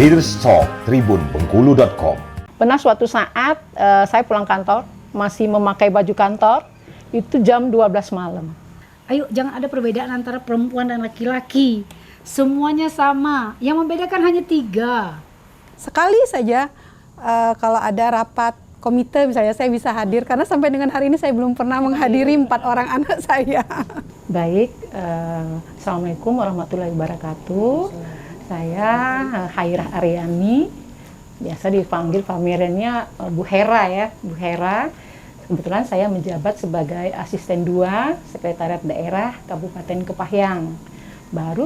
Leaders Talk tribunbengkulu.com. Pernah suatu saat saya pulang kantor, masih memakai baju kantor, itu jam 12 malam. Ayo, jangan ada perbedaan antara perempuan dan laki-laki. Semuanya sama. Yang membedakan hanya 3. Sekali saja kalau ada rapat komite misalnya saya bisa hadir, karena sampai dengan hari ini saya belum pernah menghadiri 4 orang anak saya. Baik, Assalamualaikum warahmatullahi wabarakatuh. Saya Hairah Aryani, biasa dipanggil pamiriannya Bu Hera ya, Bu Hera. Kebetulan saya menjabat sebagai asisten 2 Sekretariat Daerah Kabupaten Kepahyang.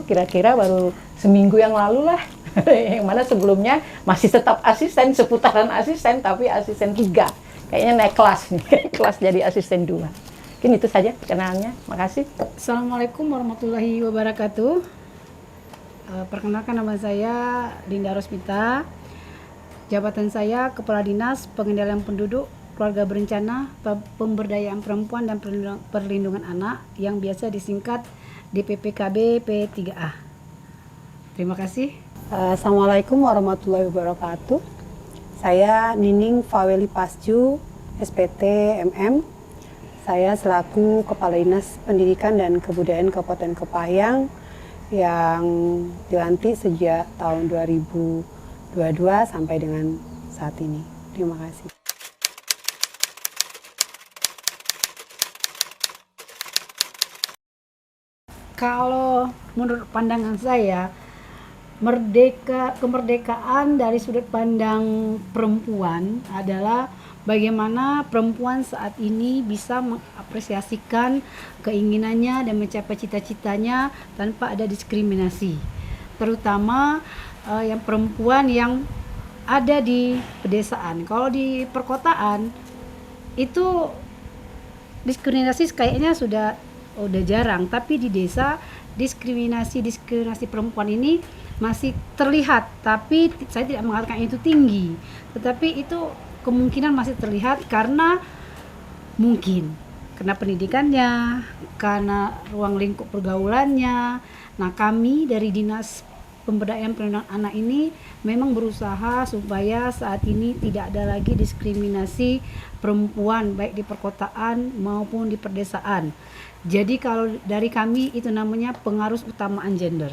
Kira-kira baru seminggu yang lalu lah, yang mana sebelumnya masih tetap asisten, seputaran asisten, tapi asisten 3. Kayaknya naik kelas nih, kelas jadi asisten 2. Mungkin itu saja perkenalannya, makasih. Assalamualaikum warahmatullahi wabarakatuh. Perkenalkan, nama saya Linda Rosmita. Jabatan saya Kepala Dinas Pengendalian Penduduk, Keluarga Berencana, Pemberdayaan Perempuan dan Perlindungan Anak, yang biasa disingkat DPPKB P3A. Terima kasih. Assalamualaikum warahmatullahi wabarakatuh. Saya Nining Faweli Pasju, SPT MM. Saya selaku Kepala Dinas Pendidikan dan Kebudayaan Kabupaten Kepahyang yang dilantik sejak tahun 2022 sampai dengan saat ini. Terima kasih. Kalau menurut pandangan saya, kemerdekaan dari sudut pandang perempuan adalah bagaimana perempuan saat ini bisa mengapresiasikan keinginannya dan mencapai cita-citanya tanpa ada diskriminasi. Terutama yang perempuan yang ada di pedesaan. Kalau di perkotaan itu diskriminasi kayaknya sudah jarang, tapi di desa diskriminasi perempuan ini masih terlihat, tapi saya tidak mengatakan itu tinggi, tetapi itu kemungkinan masih terlihat karena mungkin karena pendidikannya, karena ruang lingkup pergaulannya. Nah, kami dari Dinas Pemberdayaan Perlindungan Anak ini memang berusaha supaya saat ini tidak ada lagi diskriminasi perempuan baik di perkotaan maupun di perdesaan. Jadi kalau dari kami itu namanya pengaruh utamaan gender.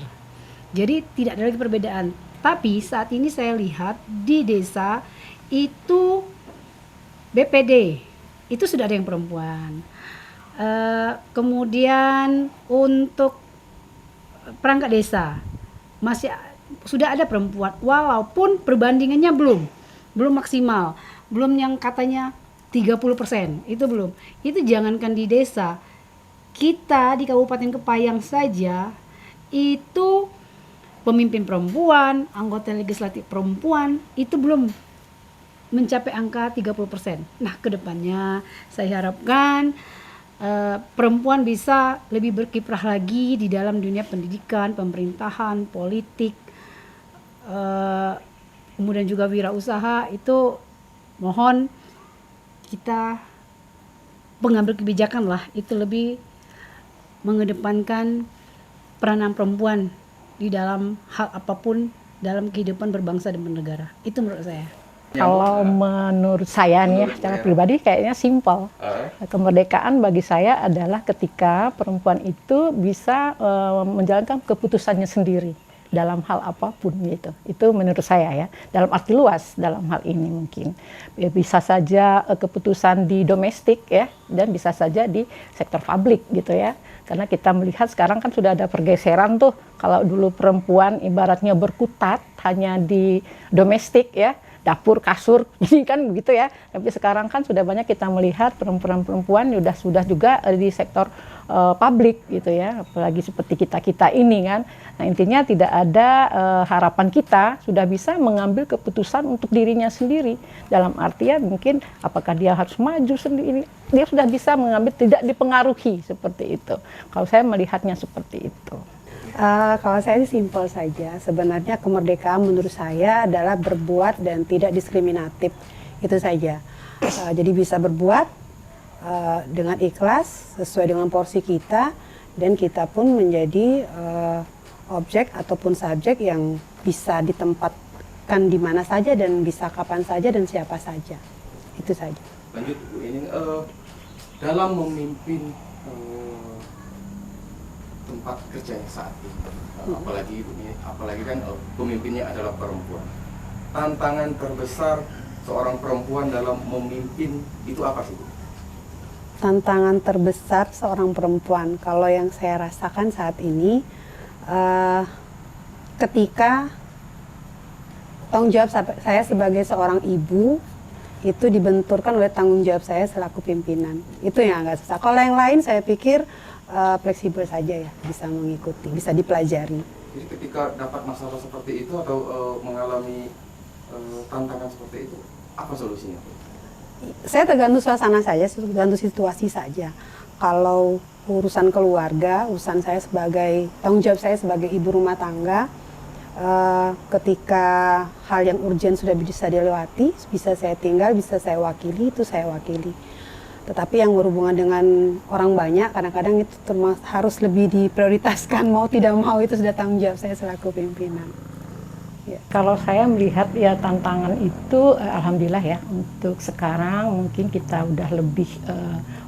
Jadi tidak ada lagi perbedaan. Tapi saat ini saya lihat di desa itu BPD itu sudah ada yang perempuan. Kemudian untuk perangkat desa masih sudah ada perempuan, walaupun perbandingannya belum maksimal, belum yang katanya 30%, itu belum. Itu jangankan di desa, kita di Kabupaten Kepahyang saja itu pemimpin perempuan, anggota legislatif perempuan itu belum mencapai angka 30%. Nah, kedepannya saya harapkan perempuan bisa lebih berkiprah lagi di dalam dunia pendidikan, pemerintahan, politik, kemudian juga wirausaha. Itu mohon kita pengambil kebijakan lah, itu lebih mengedepankan peranan perempuan di dalam hal apapun dalam kehidupan berbangsa dan bernegara. Itu menurut saya. Kalau menurut saya nih ya, secara pribadi kayaknya simpel. Kemerdekaan bagi saya adalah ketika perempuan itu bisa menjalankan keputusannya sendiri dalam hal apapun gitu. Itu menurut saya ya, dalam arti luas dalam hal ini mungkin. Bisa saja keputusan di domestik ya, dan bisa saja di sektor publik gitu ya. Karena kita melihat sekarang kan sudah ada pergeseran tuh. Kalau dulu perempuan ibaratnya berkutat hanya di domestik ya, dapur, kasur, ini kan begitu ya. Tapi sekarang kan sudah banyak kita melihat perempuan sudah juga di sektor publik gitu ya. Apalagi seperti kita ini kan. Nah, intinya tidak ada harapan kita sudah bisa mengambil keputusan untuk dirinya sendiri. Dalam artian mungkin apakah dia harus maju sendiri, dia sudah bisa mengambil, tidak dipengaruhi seperti itu. Kalau saya melihatnya seperti itu. Kalau saya simpel saja, sebenarnya kemerdekaan menurut saya adalah berbuat dan tidak diskriminatif, itu saja. Jadi bisa berbuat dengan ikhlas sesuai dengan porsi kita, dan kita pun menjadi objek ataupun subjek yang bisa ditempatkan di mana saja dan bisa kapan saja dan siapa saja. Itu saja. Lanjut Bu Ining, dalam memimpin tempat kerja yang saat ini, apalagi kan pemimpinnya adalah perempuan. Tantangan terbesar seorang perempuan dalam memimpin itu apa sih Bu? Tantangan terbesar seorang perempuan, kalau yang saya rasakan saat ini, ketika tanggung jawab saya sebagai seorang ibu itu dibenturkan oleh tanggung jawab saya selaku pimpinan. Itu yang agak susah. Kalau yang lain saya pikir fleksibel saja ya, bisa mengikuti, bisa dipelajari. Jadi ketika dapat masalah seperti itu atau mengalami tantangan seperti itu, apa solusinya? Saya tergantung suasana saja, tergantung situasi saja. Kalau urusan keluarga, urusan saya sebagai tanggung jawab saya sebagai ibu rumah tangga, ketika hal yang urgent sudah bisa dilewati, bisa saya tinggal, bisa saya wakili, itu saya wakili. Tetapi yang berhubungan dengan orang banyak, kadang-kadang itu harus lebih diprioritaskan, mau tidak mau itu sudah tanggung jawab saya selaku pimpinan. Ya. Kalau saya melihat ya tantangan itu alhamdulillah ya untuk sekarang mungkin kita udah lebih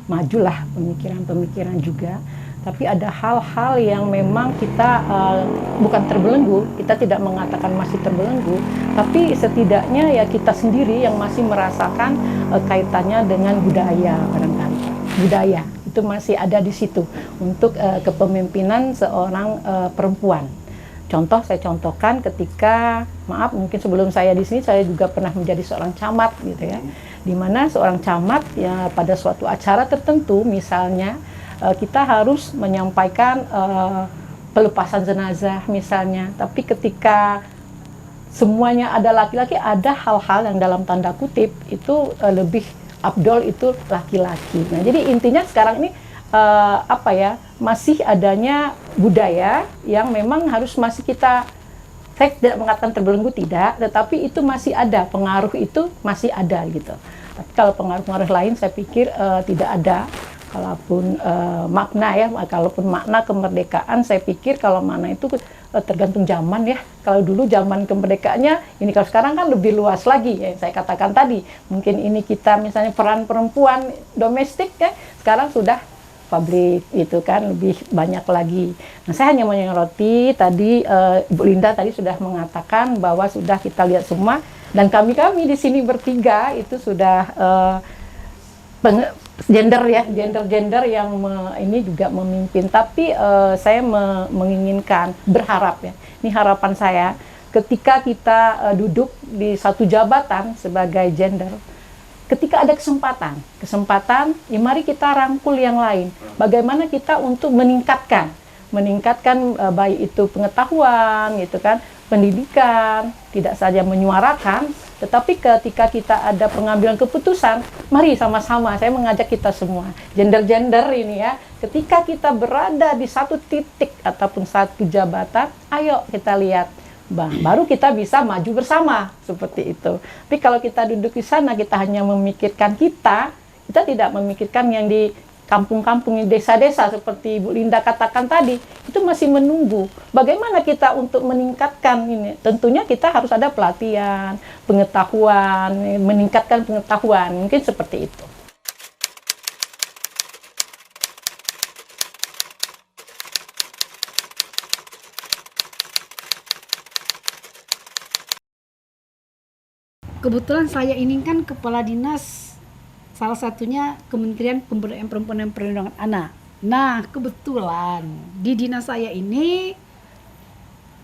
majulah pemikiran-pemikiran juga. Tapi ada hal-hal yang memang kita bukan terbelenggu, kita tidak mengatakan masih terbelenggu, tapi setidaknya ya kita sendiri yang masih merasakan kaitannya dengan budaya barangkali. Budaya itu masih ada di situ untuk kepemimpinan seorang perempuan. Contoh saya contohkan ketika, maaf mungkin sebelum saya di sini saya juga pernah menjadi seorang camat gitu ya. Di mana seorang camat ya pada suatu acara tertentu misalnya kita harus menyampaikan pelepasan jenazah misalnya, tapi ketika semuanya ada laki-laki, ada hal-hal yang dalam tanda kutip itu lebih afdol itu laki-laki. Nah, jadi intinya sekarang ini masih adanya budaya yang memang harus masih kita, saya tidak mengatakan terbelenggu tidak, tetapi itu masih ada, pengaruh itu masih ada gitu. Tapi kalau pengaruh-pengaruh lain saya pikir tidak ada. Kalaupun kalaupun makna kemerdekaan, saya pikir kalau makna itu tergantung zaman ya. Kalau dulu zaman kemerdekaannya, ini kalau sekarang kan lebih luas lagi ya. Saya katakan tadi, mungkin ini kita misalnya peran perempuan domestik ya, sekarang sudah publik itu kan lebih banyak lagi. Nah, saya hanya menyoroti tadi Bu Linda tadi sudah mengatakan bahwa sudah kita lihat semua dan kami di sini bertiga itu sudah gender yang ini juga memimpin, tapi saya menginginkan, berharap ya, ini harapan saya ketika kita duduk di satu jabatan sebagai gender, ketika ada kesempatan ya mari kita rangkul yang lain, bagaimana kita untuk meningkatkan baik itu pengetahuan gitu kan, pendidikan, tidak saja menyuarakan, tetapi ketika kita ada pengambilan keputusan, mari sama-sama, saya mengajak kita semua, gender ini ya, ketika kita berada di satu titik ataupun satu jabatan, ayo kita lihat, baru kita bisa maju bersama, seperti itu. Tapi kalau kita duduk di sana, kita hanya memikirkan kita tidak memikirkan yang di kampung-kampung, desa-desa seperti Bu Linda katakan tadi, itu masih menunggu. Bagaimana kita untuk meningkatkan ini? Tentunya kita harus ada pelatihan, pengetahuan, meningkatkan pengetahuan, mungkin seperti itu. Kebetulan saya ini kan kepala dinas, salah satunya Kementerian Pemberdayaan Perempuan dan Perlindungan Anak. Nah, kebetulan di dinas saya ini,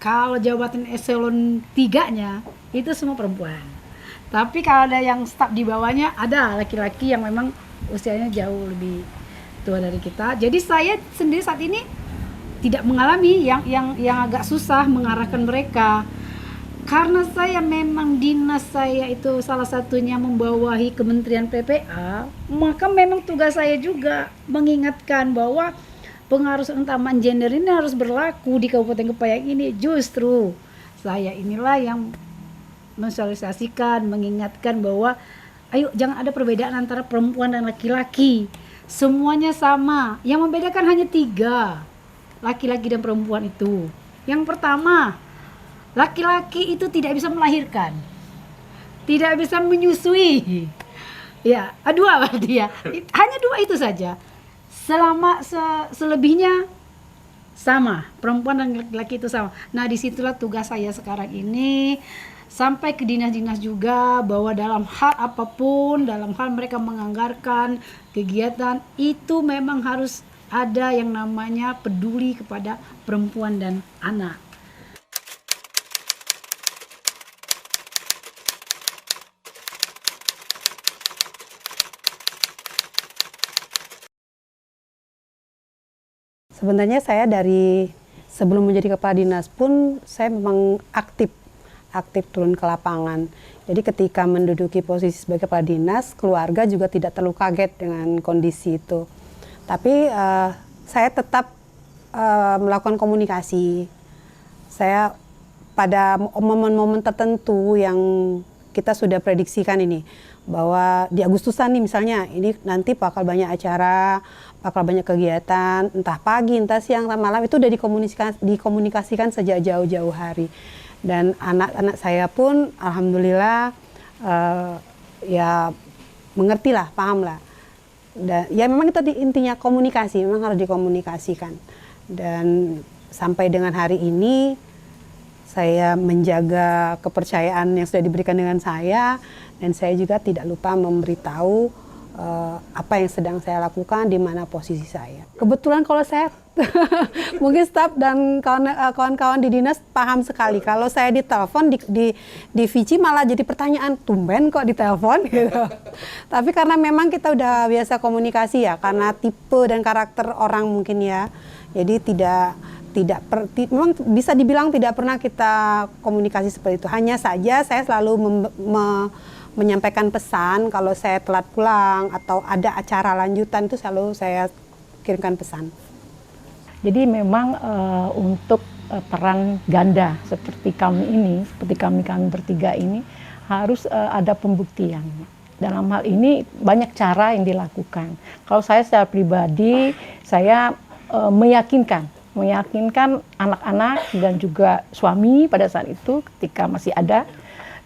kalau jabatan eselon 3-nya itu semua perempuan. Tapi kalau ada yang staf di bawahnya, ada laki-laki yang memang usianya jauh lebih tua dari kita. Jadi saya sendiri saat ini tidak mengalami yang agak susah mengarahkan mereka. Karena saya memang dinas saya itu salah satunya membawahi Kementerian PPA, maka memang tugas saya juga mengingatkan bahwa pengaruh keutamaan gender ini harus berlaku di Kabupaten Kepayang ini. Justru saya inilah yang mensosialisasikan, mengingatkan bahwa ayo jangan ada perbedaan antara perempuan dan laki-laki. Semuanya sama. Yang membedakan hanya 3, laki-laki dan perempuan itu. Yang pertama, Laki-laki itu tidak bisa melahirkan, tidak bisa menyusui. Ya, dua berarti ya. Hanya dua itu saja. Selebihnya sama, perempuan dan laki-laki itu sama. Nah, disitulah tugas saya sekarang ini, sampai ke dinas-dinas juga, bahwa dalam hal apapun, dalam hal mereka menganggarkan kegiatan, itu memang harus ada yang namanya peduli kepada perempuan dan anak. Sebenarnya saya dari sebelum menjadi kepala dinas pun saya memang aktif turun ke lapangan. Jadi ketika menduduki posisi sebagai kepala dinas, keluarga juga tidak terlalu kaget dengan kondisi itu. Tapi saya tetap melakukan komunikasi. Saya pada momen-momen tertentu yang kita sudah prediksikan ini, bahwa di Agustusan nih misalnya, ini nanti bakal banyak acara, bakal banyak kegiatan, entah pagi, entah siang, entah malam, itu udah dikomunikasikan sejak jauh-jauh hari. Dan anak-anak saya pun alhamdulillah ya mengerti lah, paham lah. Dan ya memang itu intinya komunikasi, memang harus dikomunikasikan. Dan sampai dengan hari ini saya menjaga kepercayaan yang sudah diberikan dengan saya, dan saya juga tidak lupa memberitahu apa yang sedang saya lakukan, di mana posisi saya. Kebetulan kalau saya, mungkin staf dan kawan-kawan di dinas paham sekali. Kalau saya ditelepon di VC malah jadi pertanyaan, tumben kok ditelepon gitu. Tapi karena memang kita udah biasa komunikasi ya, karena tipe dan karakter orang mungkin ya, jadi memang bisa dibilang tidak pernah kita komunikasi seperti itu. Hanya saja saya selalu menyampaikan pesan kalau saya telat pulang atau ada acara lanjutan, itu selalu saya kirimkan pesan. Jadi memang untuk peran ganda seperti kami ini, seperti kami bertiga ini, harus ada pembuktian. Dalam hal ini banyak cara yang dilakukan. Kalau saya secara pribadi, saya meyakinkan anak-anak dan juga suami pada saat itu ketika masih ada,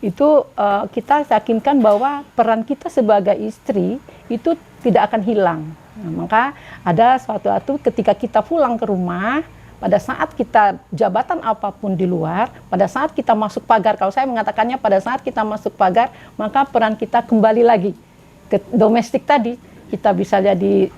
itu kita yakinkan bahwa peran kita sebagai istri itu tidak akan hilang. Nah, maka ada suatu waktu ketika kita pulang ke rumah, pada saat kita jabatan apapun di luar, pada saat kita masuk pagar, kalau saya mengatakannya pada saat kita masuk pagar, maka peran kita kembali lagi ke domestik tadi. Kita bisa jadi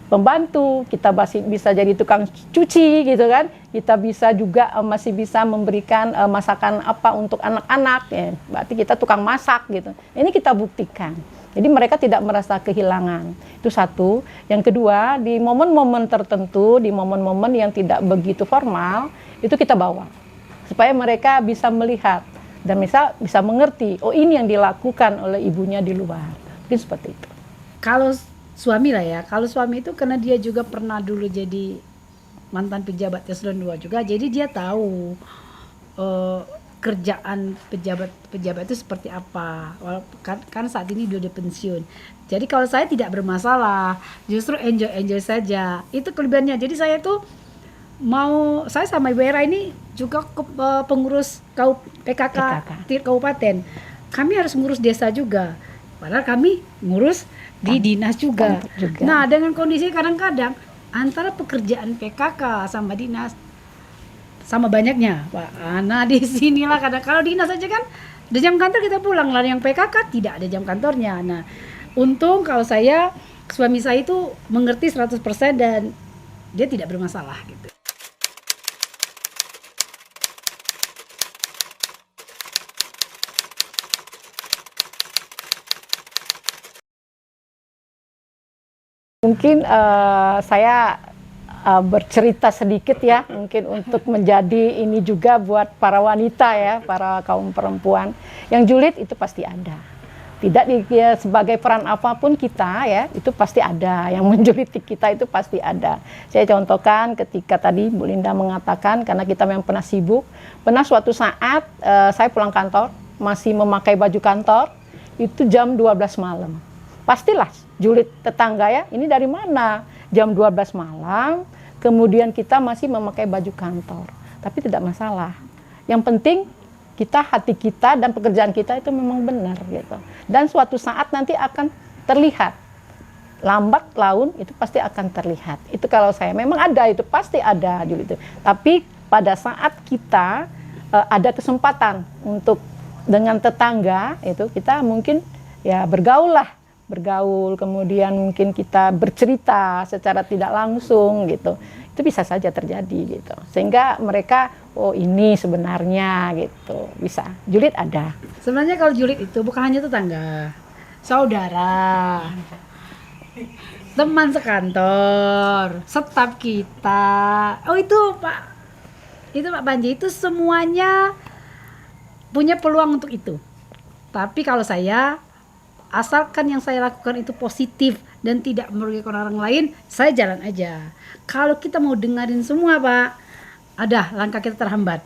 pembantu, kita bisa jadi tukang cuci gitu kan, kita bisa juga masih bisa memberikan masakan apa untuk anak-anak ya, berarti kita tukang masak gitu. Ini kita buktikan, jadi mereka tidak merasa kehilangan. Itu satu. Yang kedua, di momen-momen tertentu, di momen-momen yang tidak begitu formal, itu kita bawa supaya mereka bisa melihat dan bisa mengerti, oh ini yang dilakukan oleh ibunya di luar. Mungkin seperti itu. Kalau suami lah ya, kalau suami itu karena dia juga pernah dulu jadi mantan pejabat eselon 2 juga, jadi dia tahu kerjaan pejabat itu seperti apa. Kan saat ini dia udah pensiun. Jadi kalau saya tidak bermasalah, justru enjoy saja. Itu kelebihannya. Jadi saya tuh saya sama Ibu Era ini juga pengurus PKK kabupaten. Kami harus ngurus desa juga. Padahal kami ngurus di dinas juga. Nah, dengan kondisi kadang-kadang antara pekerjaan PKK sama dinas sama banyaknya, Pak. Nah, di sinilah kadang kalau dinas aja kan ada jam kantor kita pulang, lah yang PKK tidak ada jam kantornya. Nah, untung kalau suami saya itu mengerti 100% dan dia tidak bermasalah gitu. Mungkin saya bercerita sedikit ya, mungkin untuk menjadi ini juga buat para wanita ya, para kaum perempuan. Yang julid itu pasti ada. Tidak sebagai peran apapun kita ya, itu pasti ada. Yang menjuliti kita itu pasti ada. Saya contohkan ketika tadi Bu Linda mengatakan, karena kita memang pernah sibuk, pernah suatu saat saya pulang kantor, masih memakai baju kantor, itu jam 12 malam. Pastilah julid tetangga ya, ini dari mana? Jam 12 malam, kemudian kita masih memakai baju kantor. Tapi tidak masalah. Yang penting hati kita dan pekerjaan kita itu memang benar gitu. Dan suatu saat nanti akan terlihat. Lambat laun itu pasti akan terlihat. Itu kalau saya memang ada, itu pasti ada gitu. Tapi pada saat kita ada kesempatan untuk dengan tetangga itu kita mungkin ya bergaul, kemudian mungkin kita bercerita secara tidak langsung gitu. Itu bisa saja terjadi gitu. Sehingga mereka, oh ini sebenarnya gitu. Bisa. Julid ada. Sebenarnya kalau julid itu bukan hanya tetangga, saudara, teman sekantor, staf kita. Oh itu Pak Panji, itu semuanya punya peluang untuk itu. Tapi kalau saya, asalkan yang saya lakukan itu positif dan tidak merugikan orang lain, saya jalan aja. Kalau kita mau dengerin semua Pak, ada langkah kita terhambat.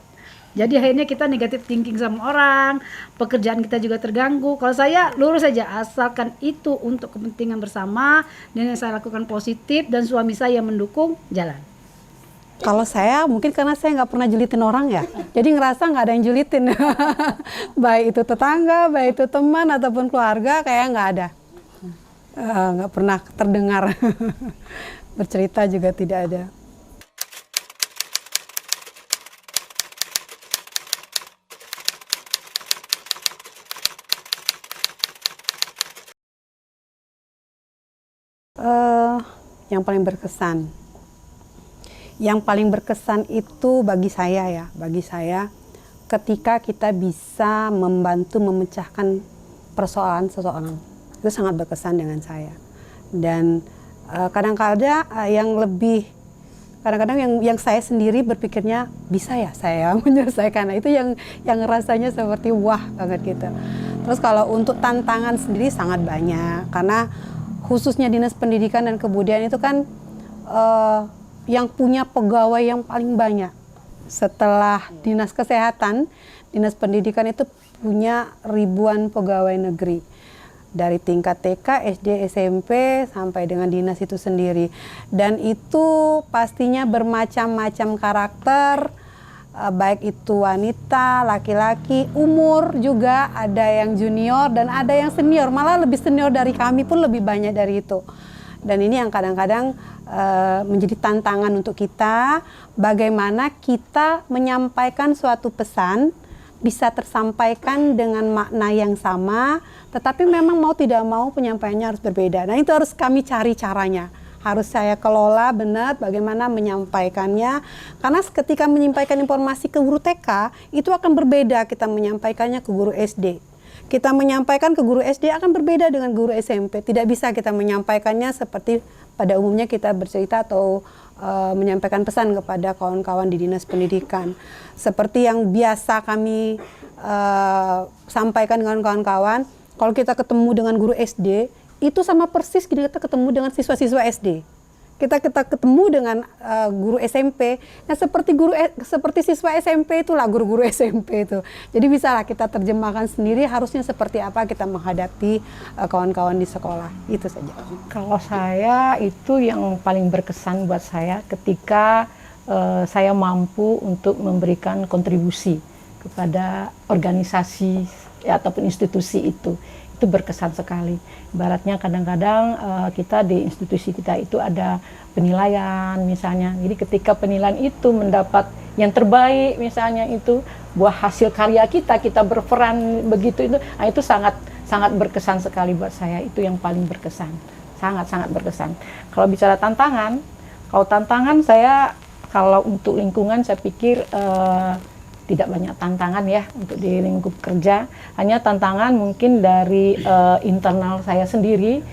Jadi akhirnya kita negatif thinking sama orang, pekerjaan kita juga terganggu. Kalau saya lurus saja, asalkan itu untuk kepentingan bersama dan yang saya lakukan positif dan suami saya mendukung, jalan. Kalau saya mungkin karena saya nggak pernah julitin orang ya, jadi ngerasa nggak ada yang julitin. Baik itu tetangga, baik itu teman ataupun keluarga, kayak nggak ada. Nggak pernah terdengar. Bercerita juga tidak ada. Yang paling berkesan. Yang paling berkesan itu bagi saya ketika kita bisa membantu memecahkan persoalan seseorang. Itu sangat berkesan dengan saya. Dan kadang-kadang yang saya sendiri berpikirnya bisa ya saya menyelesaikan. Nah, itu yang rasanya seperti wah banget gitu. Terus kalau untuk tantangan sendiri sangat banyak, karena khususnya Dinas Pendidikan dan Kebudayaan itu kan yang punya pegawai yang paling banyak. Setelah Dinas Kesehatan, Dinas Pendidikan itu punya ribuan pegawai negeri. Dari tingkat TK, SD, SMP, sampai dengan dinas itu sendiri. Dan itu pastinya bermacam-macam karakter, baik itu wanita, laki-laki, umur juga, ada yang junior dan ada yang senior. Malah lebih senior dari kami pun lebih banyak dari itu. Dan ini yang kadang-kadang menjadi tantangan untuk kita, bagaimana kita menyampaikan suatu pesan bisa tersampaikan dengan makna yang sama, tetapi memang mau tidak mau penyampaiannya harus berbeda. Nah itu harus kami cari caranya, harus saya kelola benar bagaimana menyampaikannya, karena ketika menyampaikan informasi ke guru TK, itu akan berbeda kita menyampaikannya ke guru SD. Kita menyampaikan ke guru SD akan berbeda dengan guru SMP. Tidak bisa kita menyampaikannya seperti pada umumnya kita bercerita atau menyampaikan pesan kepada kawan-kawan di Dinas Pendidikan. Seperti yang biasa kami sampaikan dengan kawan-kawan, kalau kita ketemu dengan guru SD, itu sama persis kita ketemu dengan siswa-siswa SD. Kita ketemu dengan guru SMP, nah seperti siswa SMP itulah guru-guru SMP itu. Jadi bisalah kita terjemahkan sendiri harusnya seperti apa kita menghadapi kawan-kawan di sekolah, itu saja. Kalau saya itu yang paling berkesan buat saya ketika saya mampu untuk memberikan kontribusi kepada organisasi ataupun institusi itu berkesan sekali. Ibaratnya kadang-kadang kita di institusi kita itu ada penilaian misalnya. Jadi ketika penilaian itu mendapat yang terbaik misalnya itu buah hasil karya kita berperan begitu itu, nah itu sangat berkesan sekali buat saya. Itu yang paling berkesan. Sangat berkesan. Kalau bicara tantangan, kalau untuk lingkungan saya pikir tidak banyak tantangan ya untuk di lingkup kerja, hanya tantangan mungkin dari internal saya sendiri.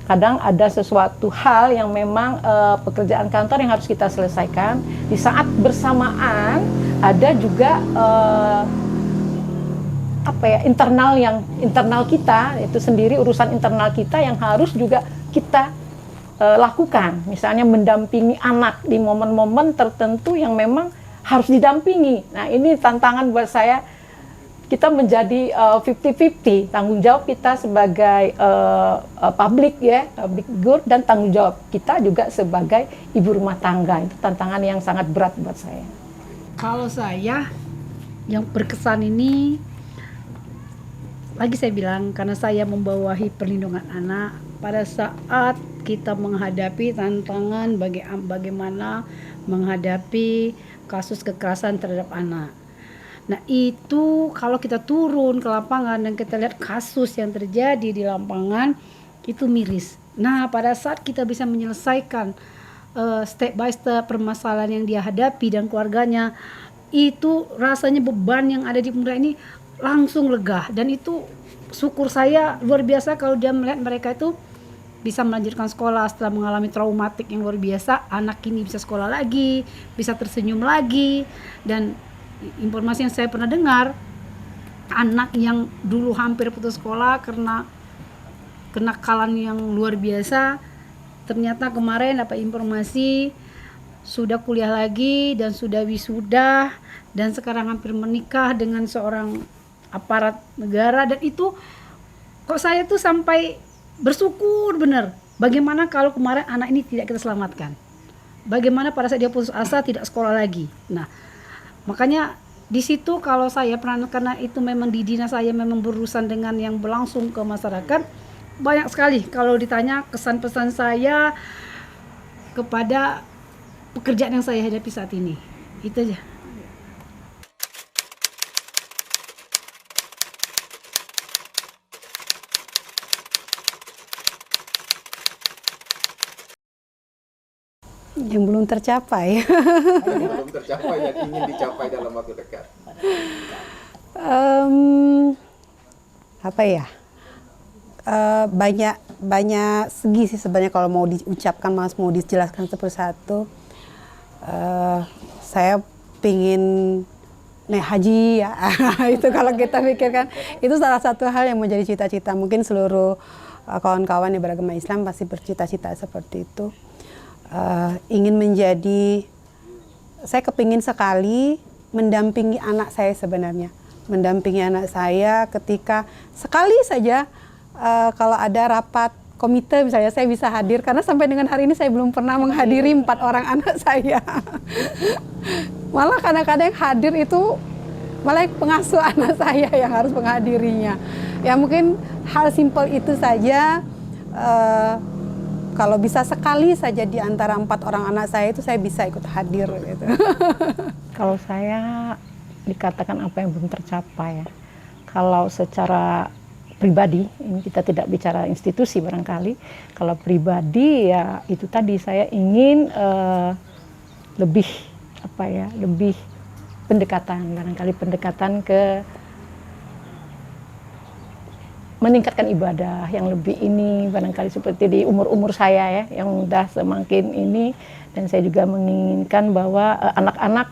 Kadang ada sesuatu hal yang memang pekerjaan kantor yang harus kita selesaikan. Di saat bersamaan ada juga internal kita itu sendiri, urusan internal kita yang harus juga kita lakukan. Misalnya mendampingi anak di momen-momen tertentu yang memang harus didampingi. Nah ini tantangan buat saya, kita menjadi 50-50, tanggung jawab kita sebagai public good, dan tanggung jawab kita juga sebagai ibu rumah tangga. Itu tantangan yang sangat berat buat saya. Kalau saya yang berkesan ini, lagi saya bilang, karena saya membawahi perlindungan anak, pada saat kita menghadapi tantangan bagaimana menghadapi kasus kekerasan terhadap anak. Nah itu kalau kita turun ke lapangan dan kita lihat kasus yang terjadi di lapangan, itu miris. Nah pada saat kita bisa menyelesaikan step by step permasalahan yang dia hadapi dan keluarganya, itu rasanya beban yang ada di pundak ini langsung lega. Dan itu syukur saya luar biasa kalau dia melihat mereka itu bisa melanjutkan sekolah setelah mengalami traumatik yang luar biasa. Anak ini bisa sekolah lagi, bisa tersenyum lagi. Dan informasi yang saya pernah dengar, anak yang dulu hampir putus sekolah karena kenakalan yang luar biasa, ternyata kemarin dapat informasi sudah kuliah lagi dan sudah wisuda dan sekarang hampir menikah dengan seorang aparat negara. Dan itu kok saya tuh sampai bersyukur benar. Bagaimana kalau kemarin anak ini tidak kita selamatkan? Bagaimana pada saat dia putus asa tidak sekolah lagi? Nah, makanya di situ kalau saya pernah, karena itu memang di dinas saya memang berurusan dengan yang berlangsung ke masyarakat, banyak sekali kalau ditanya kesan pesan saya kepada pekerjaan yang saya hadapi saat ini. Itu aja. Yang belum tercapai. Belum tercapai yang ingin dicapai dalam waktu dekat. Apa ya? Banyak segi sih sebenarnya kalau mau diucapkan, Mas, mau dijelaskan satu persatu. Saya pingin naik haji ya. Itu kalau kita pikirkan itu salah satu hal yang menjadi cita-cita. Mungkin seluruh kawan-kawan yang beragama Islam pasti bercita-cita seperti itu. Ingin menjadi, saya kepingin sekali mendampingi anak saya sebenarnya. Mendampingi anak saya ketika sekali saja kalau ada rapat komite misalnya saya bisa hadir, karena sampai dengan hari ini saya belum pernah menghadiri 4 orang anak saya. Malah kadang-kadang yang hadir itu malah pengasuh anak saya yang harus menghadirinya. Ya mungkin hal simpel itu saja, kalau bisa sekali saja di antara 4 orang anak saya itu saya bisa ikut hadir gitu. Kalau saya dikatakan apa yang belum tercapai ya. Kalau secara pribadi, ini kita tidak bicara institusi barangkali. Kalau pribadi ya itu tadi, saya ingin lebih lebih pendekatan, barangkali pendekatan ke meningkatkan ibadah yang lebih ini, barangkali seperti di umur-umur saya ya yang udah semakin ini. Dan saya juga menginginkan bahwa anak-anak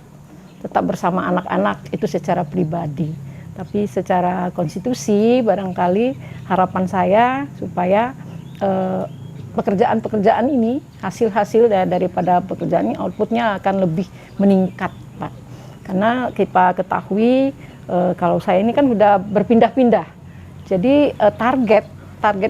tetap bersama anak-anak itu secara pribadi. Tapi secara konstitusi barangkali harapan saya supaya pekerjaan-pekerjaan ini, hasil-hasil daripada pekerjaan ini outputnya akan lebih meningkat, Pak. Karena kita ketahui kalau saya ini kan sudah berpindah-pindah. Jadi target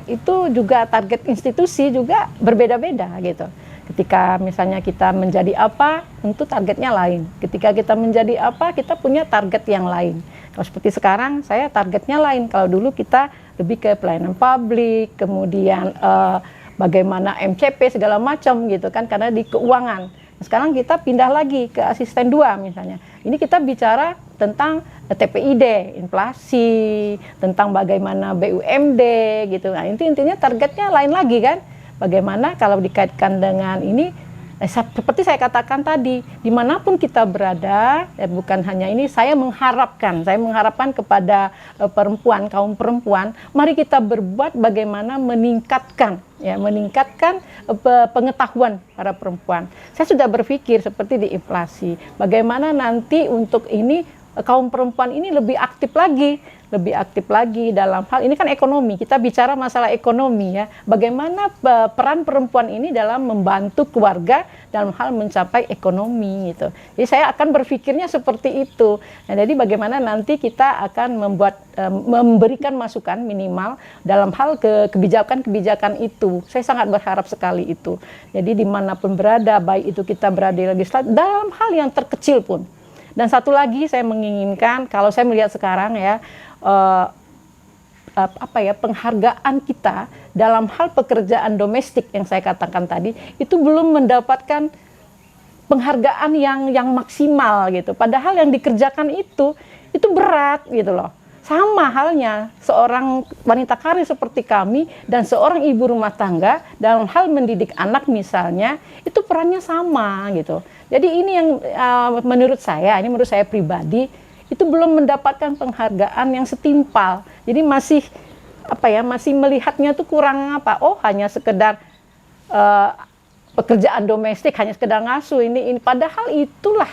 itu juga, target institusi juga berbeda-beda gitu. Ketika misalnya kita menjadi apa, tentu targetnya lain. Ketika kita menjadi apa, kita punya target yang lain. Kalau seperti sekarang, saya targetnya lain. Kalau dulu kita lebih ke pelayanan publik, kemudian bagaimana MCP segala macam gitu kan, karena di keuangan. Sekarang kita pindah lagi ke asisten 2 misalnya. Ini kita bicara tentang TPID, inflasi, tentang bagaimana BUMD gitu. Nah, intinya targetnya lain lagi kan. Bagaimana kalau dikaitkan dengan ini, seperti saya katakan tadi, dimanapun kita berada, ya bukan hanya ini, saya mengharapkan kepada perempuan, kaum perempuan, mari kita berbuat bagaimana meningkatkan pengetahuan para perempuan. Saya sudah berpikir seperti di inflasi, bagaimana nanti untuk ini kaum perempuan ini lebih aktif lagi dalam hal ini kan ekonomi. Kita bicara masalah ekonomi ya. Bagaimana peran perempuan ini dalam membantu keluarga dalam hal mencapai ekonomi gitu. Jadi saya akan berpikirnya seperti itu. Nah, jadi bagaimana nanti kita akan memberikan masukan minimal dalam hal kebijakan-kebijakan itu. Saya sangat berharap sekali itu. Jadi dimanapun berada, baik itu kita berada di legislatif, dalam hal yang terkecil pun. Dan satu lagi saya menginginkan, kalau saya melihat sekarang ya, penghargaan kita dalam hal pekerjaan domestik yang saya katakan tadi itu belum mendapatkan penghargaan yang maksimal gitu. Padahal yang dikerjakan itu berat gitu loh. Sama halnya seorang wanita karir seperti kami dan seorang ibu rumah tangga dalam hal mendidik anak misalnya, itu perannya sama gitu. Jadi ini yang menurut saya pribadi, itu belum mendapatkan penghargaan yang setimpal. Jadi masih melihatnya tuh kurang hanya sekedar pekerjaan domestik, hanya sekedar ngasuh ini. Padahal itulah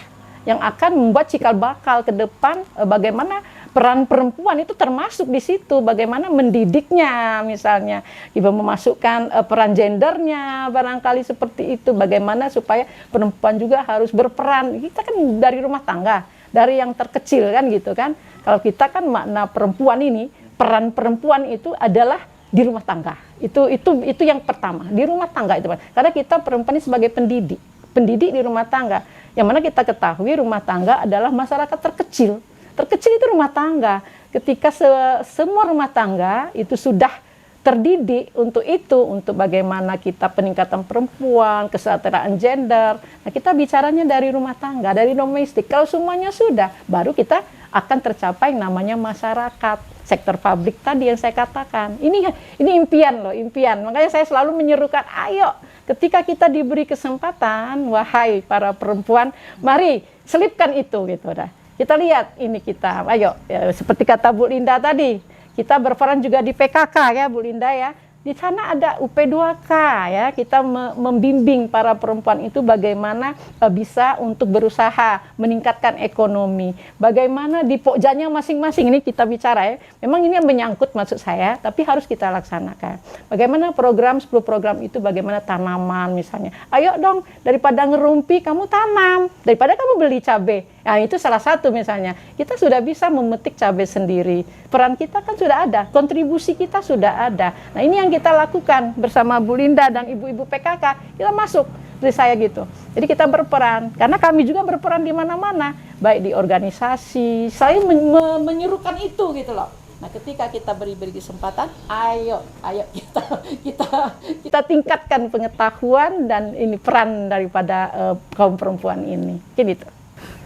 yang akan membuat cikal bakal ke depan bagaimana peran perempuan itu termasuk di situ, bagaimana mendidiknya misalnya, ibu memasukkan peran gendernya barangkali seperti itu, bagaimana supaya perempuan juga harus berperan. Kita kan dari rumah tangga, dari yang terkecil kan gitu kan. Kalau kita kan makna perempuan ini, peran perempuan itu adalah di rumah tangga. Itu yang pertama, di rumah tangga itu. Karena kita perempuan ini sebagai pendidik di rumah tangga. Yang mana kita ketahui rumah tangga adalah masyarakat terkecil. Terkecil itu rumah tangga. Ketika semua rumah tangga itu sudah terdidik untuk itu, untuk bagaimana kita peningkatan perempuan, kesetaraan gender. Nah, kita bicaranya dari rumah tangga, dari domestik. Kalau semuanya sudah, baru kita akan tercapai namanya masyarakat, sektor publik tadi yang saya katakan. Ini impian loh, impian. Makanya saya selalu menyerukan, ayo ketika kita diberi kesempatan, wahai para perempuan, mari selipkan itu gitu dah. Kita lihat ini kita, ayo ya, seperti kata Bu Linda tadi, kita berperan juga di PKK ya Bu Linda ya. Di sana ada UP2K ya, kita membimbing para perempuan itu bagaimana bisa untuk berusaha meningkatkan ekonomi. Bagaimana di pokjanya masing-masing, ini kita bicara ya. Memang ini yang menyangkut maksud saya, tapi harus kita laksanakan. Bagaimana program, 10 program itu bagaimana tanaman misalnya. Ayo dong, daripada ngerumpi kamu tanam, daripada kamu beli cabai. Nah itu salah satu misalnya, kita sudah bisa memetik cabai sendiri. Peran kita kan sudah ada, kontribusi kita sudah ada. Nah ini yang kita lakukan bersama Bu Linda dan ibu-ibu PKK, kita masuk dari saya gitu. Jadi kita berperan, karena kami juga berperan di mana-mana, baik di organisasi, saya menyerukan itu gitu loh. Nah ketika kita beri kesempatan, ayo kita tingkatkan pengetahuan dan ini peran daripada kaum perempuan ini, gitu.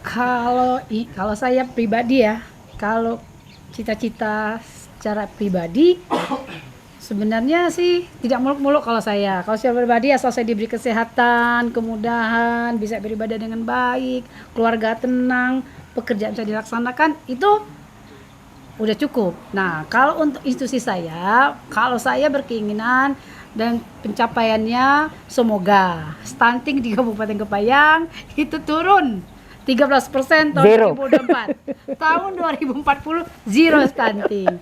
Kalau saya pribadi ya, kalau cita-cita secara pribadi sebenarnya sih tidak muluk-muluk kalau saya. Kalau secara pribadi asal saya diberi kesehatan, kemudahan, bisa beribadah dengan baik, keluarga tenang, pekerjaan bisa dilaksanakan, itu udah cukup. Nah, kalau untuk institusi saya, kalau saya berkeinginan dan pencapaiannya semoga stunting di Kabupaten Kepayang itu turun 13% tahun 2024. Tahun 2040 zero stunting.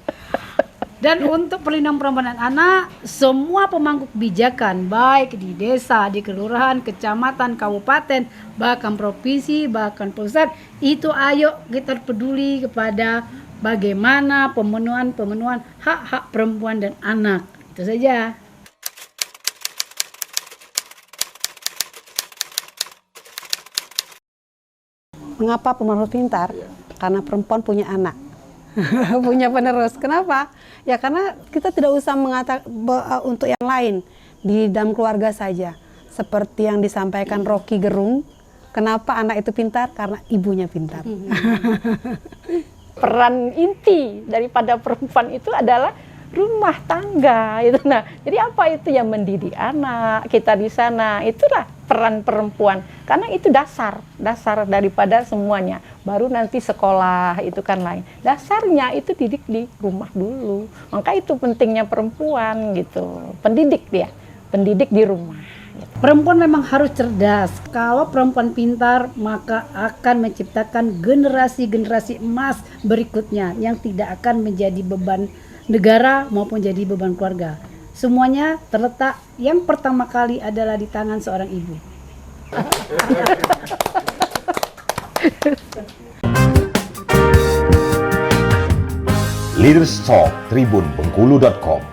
Dan untuk perlindungan perempuan dan anak, semua pemangku kebijakan baik di desa, di kelurahan, kecamatan, kabupaten, bahkan provinsi, bahkan pusat, itu ayo kita peduli kepada bagaimana pemenuhan hak-hak perempuan dan anak. Itu saja. Mengapa penerus pintar? Karena perempuan punya anak, punya penerus. Kenapa? Ya karena kita tidak usah mengatakan untuk yang lain, di dalam keluarga saja. Seperti yang disampaikan Rocky Gerung, kenapa anak itu pintar? Karena ibunya pintar. Peran inti daripada perempuan itu adalah rumah tangga itu. Nah, jadi apa itu yang mendidik anak kita di sana? Itulah peran perempuan. Karena itu dasar daripada semuanya. Baru nanti sekolah itu kan lain. Dasarnya itu didik di rumah dulu. Maka itu pentingnya perempuan gitu. Pendidik di rumah. Gitu. Perempuan memang harus cerdas. Kalau perempuan pintar, maka akan menciptakan generasi-generasi emas berikutnya yang tidak akan menjadi beban negara maupun jadi beban keluarga. Semuanya terletak yang pertama kali adalah di tangan seorang ibu. Leaders Talk Tribun Bengkulu.com